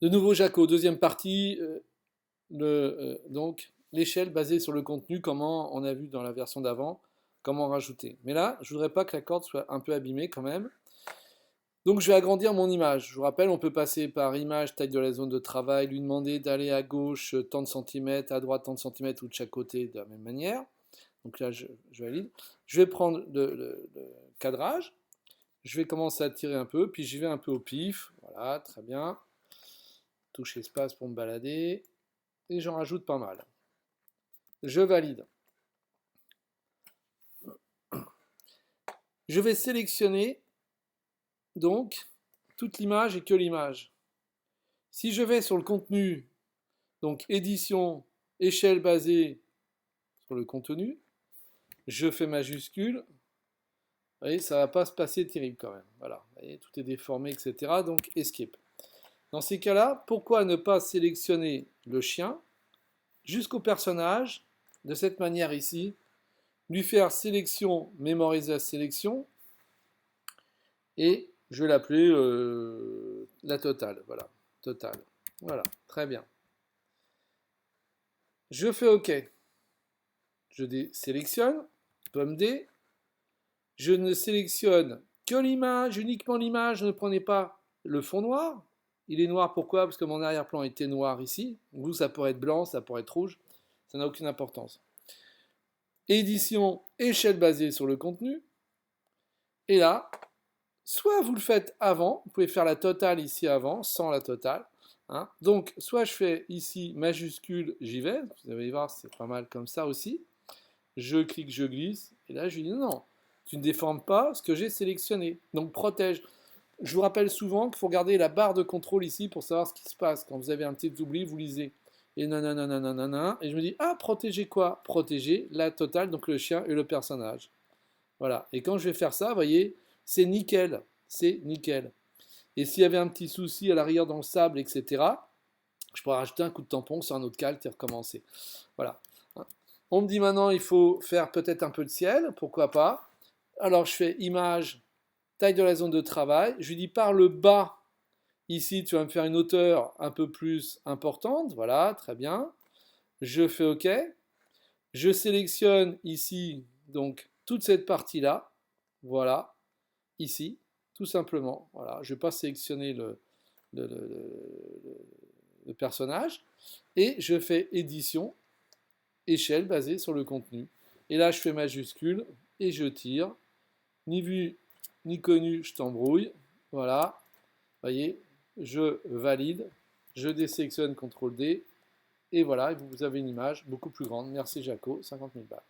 De nouveau, Jaco, deuxième partie, donc l'échelle basée sur le contenu, comment on a vu dans la version d'avant, comment rajouter. Mais là, je voudrais pas que la corde soit un peu abîmée quand même. Donc je vais agrandir mon image. Je vous rappelle, on peut passer par image, taille de la zone de travail, lui demander d'aller à gauche tant de centimètres, à droite tant de centimètres ou de chaque côté de la même manière. Donc là, je valide. Je vais prendre le cadrage. Je vais commencer à tirer un peu, puis j'y vais un peu au pif. Voilà, très bien. Touche espace pour me balader. Et j'en rajoute pas mal. Je valide. Je vais sélectionner donc toute l'image et que l'image. Si je vais sur le contenu, donc édition, échelle basée sur le contenu, je fais majuscule. Vous voyez, ça ne va pas se passer terrible quand même. Voilà, vous voyez, tout est déformé, etc. Donc escape. Dans ces cas-là, pourquoi ne pas sélectionner le chien jusqu'au personnage de cette manière ici, lui faire sélection, mémoriser la sélection, et je vais l'appeler la totale. Voilà, totale. Voilà, très bien. Je fais OK. Je sélectionne, pomme D. Je ne sélectionne que l'image, uniquement l'image. Ne prenez pas le fond noir. Il est noir pourquoi? Parce que mon arrière-plan était noir ici. Vous, ça pourrait être blanc, ça pourrait être rouge. Ça n'a aucune importance. Édition, échelle basée sur le contenu. Et là, soit vous le faites avant, vous pouvez faire la totale ici avant, sans la totale. Hein. Donc, soit je fais ici majuscule, j'y vais. Vous allez voir, c'est pas mal comme ça aussi. Je clique, je glisse. Et là, je lui dis non, tu ne déformes pas ce que j'ai sélectionné. Donc, protège. Je vous rappelle souvent qu'il faut garder la barre de contrôle ici pour savoir ce qui se passe. Quand vous avez un petit oubli, vous lisez. Et nanana. Et je me dis, ah, protéger quoi? Protéger la totale, donc le chien et le personnage. Voilà. Et quand je vais faire ça, vous voyez, c'est nickel. C'est nickel. Et s'il y avait un petit souci à l'arrière dans le sable, etc., je pourrais rajouter un coup de tampon sur un autre calque et recommencer. Voilà. On me dit maintenant, il faut faire peut-être un peu de ciel, pourquoi pas. Alors je fais image, taille de la zone de travail. Je lui dis par le bas, ici, tu vas me faire une hauteur un peu plus importante. Voilà, très bien. Je fais OK. Je sélectionne ici, donc, toute cette partie-là. Voilà, ici, tout simplement. Voilà, je ne vais pas sélectionner le, le, le personnage. Et je fais édition, échelle basée sur le contenu. Et là, je fais majuscule et je tire. Ni vu ni connu, je t'embrouille. Voilà. Vous voyez, je valide. Je désélectionne CTRL D. Et voilà, vous avez une image beaucoup plus grande. Merci Jaco, 50 000 balles.